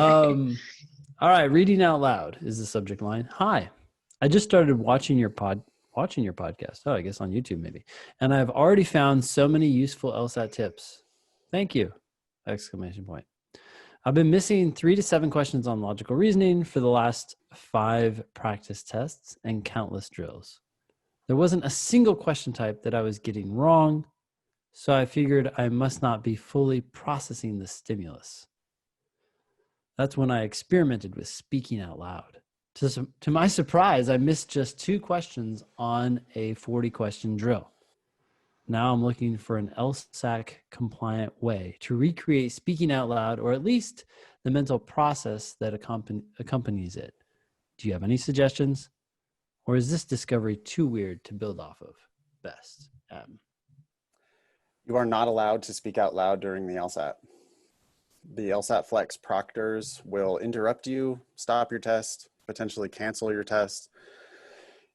All right. Reading out loud is the subject line. Hi, I just started watching your podcast. Oh, I guess on YouTube maybe. And I've already found so many useful LSAT tips. Thank you! Exclamation point. I've been missing 3 to 7 questions on logical reasoning for the last 5 practice tests and countless drills. There wasn't a single question type that I was getting wrong, so I figured I must not be fully processing the stimulus. That's when I experimented with speaking out loud. To my surprise, I missed just 2 questions on a 40-question drill. Now I'm looking for an LSAC compliant way to recreate speaking out loud, or at least the mental process that accompanies it. Do you have any suggestions? Or is this discovery too weird to build off of? Best, M. You are not allowed to speak out loud during the LSAT. The LSAT Flex proctors will interrupt you, stop your test, potentially cancel your test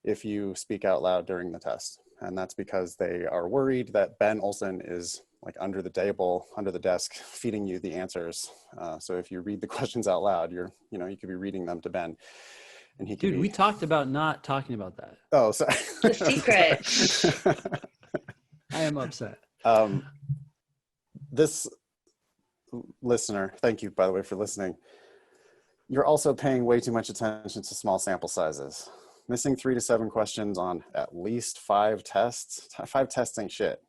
if you speak out loud during the test. And that's because they are worried that Ben Olson is like under the table, under the desk, feeding you the answers. So if you read the questions out loud, you could be reading them to Ben. And he could we talked about not talking about that. Oh, sorry. The secret. I am upset. This listener, thank you, by the way, for listening. You're also paying way too much attention to small sample sizes. Missing 3 to 7 questions on at least 5 tests. 5 tests ain't shit.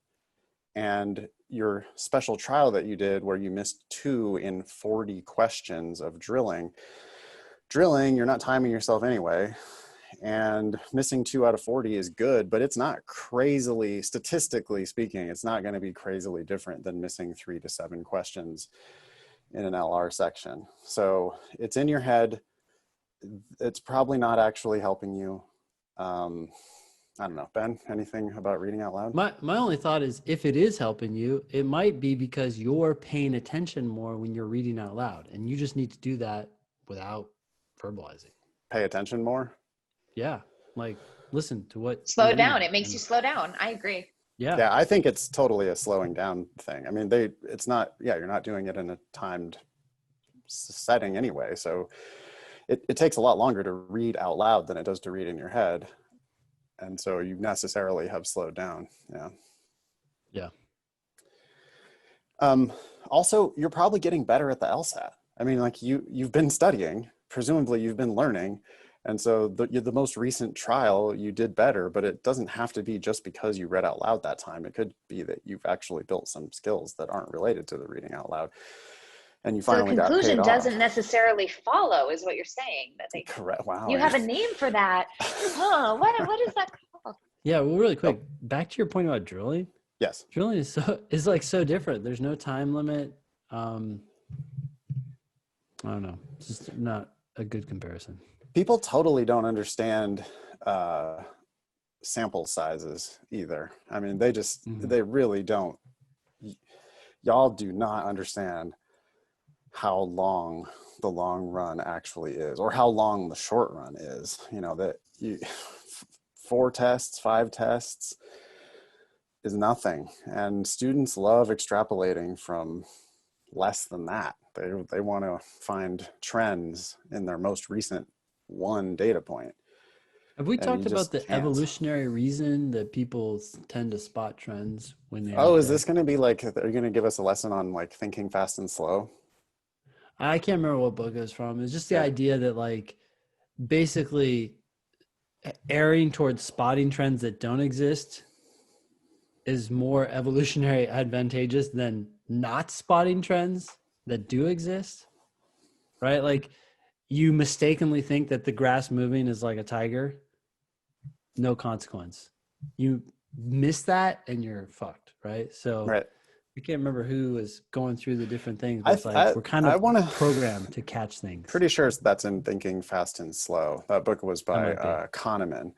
And your special trial that you did where you missed 2 in 40 questions of drilling, you're not timing yourself anyway. And missing 2 out of 40 is good, but it's not crazily, statistically speaking, it's not going to be crazily different than missing 3 to 7 questions in an LR section. So it's in your head. It's probably not actually helping you. I don't know, Ben, anything about reading out loud? My only thought is if it is helping you, it might be because you're paying attention more when you're reading out loud, and you just need to do that without verbalizing. Pay attention more? Yeah, like listen to what. Slow down. It makes you slow down. I agree. Yeah, I think it's totally a slowing down thing. I mean, it's not, you're not doing it in a timed setting anyway. So it takes a lot longer to read out loud than it does to read in your head. And so you necessarily have slowed down. Yeah. Also, you're probably getting better at the LSAT. I mean, like you've been studying, presumably you've been learning. And so the most recent trial, you did better, but it doesn't have to be just because you read out loud that time. It could be that you've actually built some skills that aren't related to the reading out loud. And you finally got paid off. So the conclusion doesn't necessarily follow, is what you're saying. That they correct. Wow. You have a name for that. Huh? What is that called? Yeah. Well, really quick, back to your point about drilling. Yes. Drilling is like so different. There's no time limit. I don't know. It's just not a good comparison. People totally don't understand sample sizes either. I mean, they really don't. Y'all do not understand how long the long run actually is, or how long the short run is. 4 tests, 5 tests is nothing. And students love extrapolating from less than that. They want to find trends in their most recent one data point. Have we talked about the evolutionary reason that people tend to spot trends when they is this going to be like, are you going to give us a lesson on like thinking fast and slow? I can't remember what book it was from. It's just the idea that like basically erring towards spotting trends that don't exist is more evolutionary advantageous than not spotting trends that do exist, right? Like you mistakenly think that the grass moving is like a tiger, no consequence. You miss that and you're fucked, right? So right. I can't remember who was going through the different things, but we're kind of programmed to catch things. Pretty sure that's in Thinking Fast and Slow. That book was by Kahneman,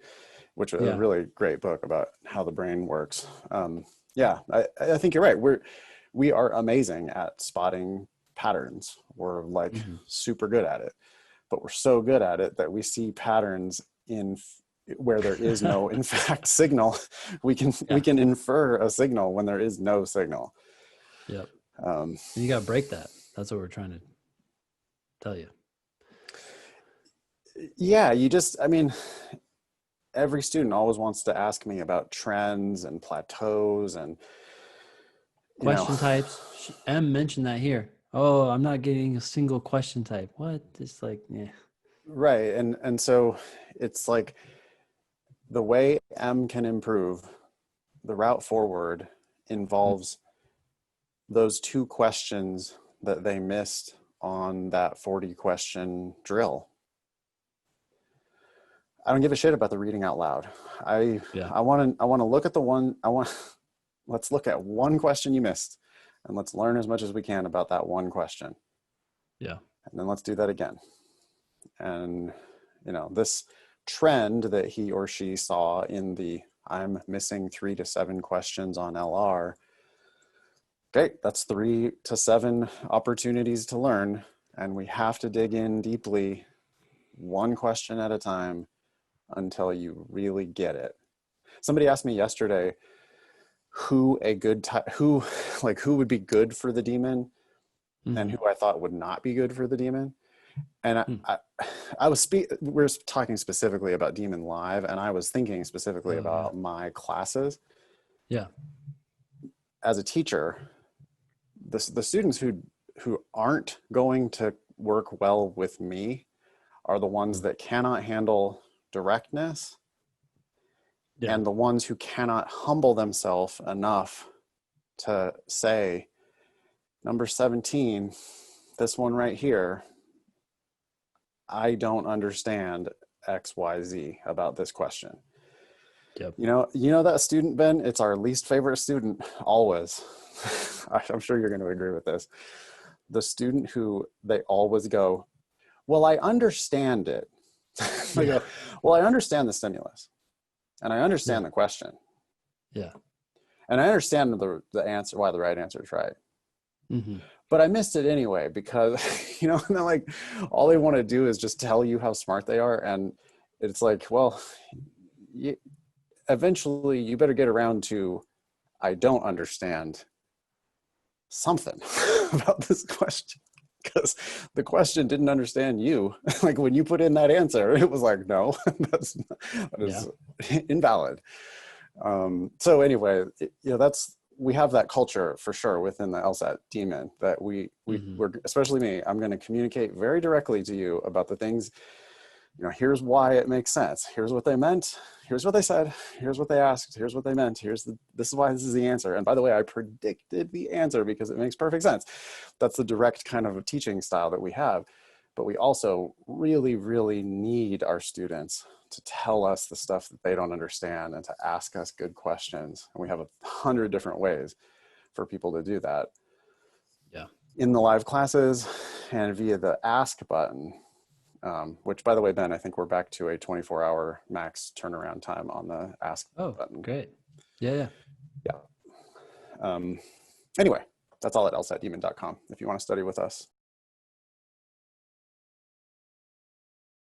which was a really great book about how the brain works. I think you're right. We are amazing at spotting patterns. We're like super good at it, but we're so good at it that we see patterns in where there is no in fact signal. We can infer a signal when there is no signal. Yep. You got to break that. That's what we're trying to tell you. Yeah, I mean, every student always wants to ask me about trends and plateaus and, Question types. M mentioned that here. Oh, I'm not getting a single question type. What? It's like, yeah. right. And so it's like the way M can improve, the route forward involves those 2 questions that they missed on that 40 question drill. I don't give a shit about the reading out loud. I want to look at let's look at one question you missed and let's learn as much as we can about that one question. Yeah. And then let's do that again. And, this trend that he or she saw in the I'm missing 3 to 7 questions on LR. Okay, that's 3 to 7 opportunities to learn. And we have to dig in deeply, one question at a time, until you really get it. Somebody asked me yesterday who would be good for the demon and who I thought would not be good for the demon. And we're talking specifically about Demon Live, and I was thinking specifically about my classes. Yeah. As a teacher, the students who aren't going to work well with me are the ones that cannot handle directness, and the ones who cannot humble themselves enough to say, number 17, this one right here, I don't understand X, Y, Z about this question. Yep. You know that student, Ben? It's our least favorite student always. I'm sure you're going to agree with this. The student who they always go, well, I understand it. They go, well, I understand the stimulus and I understand the question. Yeah. And I understand the answer, why the right answer is right. Mm-hmm. But I missed it anyway because, and they're like, all they want to do is just tell you how smart they are. And it's like, well, eventually you better get around to, I don't understand something about this question. Because the question didn't understand you. Like when you put in that answer, it was like, no, that is invalid. So anyway, we have that culture for sure within the LSAT demon that we're, especially me, I'm going to communicate very directly to you about the things, here's why it makes sense. Here's what they meant. Here's what they said. Here's what they asked. Here's what they meant. This is why this is the answer. And by the way, I predicted the answer because it makes perfect sense. That's the direct kind of a teaching style that we have. But we also really, really need our students to tell us the stuff that they don't understand and to ask us good questions. And we have 100 different ways for people to do that. Yeah. In the live classes and via the ask button, which by the way, Ben, I think we're back to a 24-hour max turnaround time on the ask button. Oh, great. Yeah. Anyway, that's all at lsatdemon.com if you want to study with us.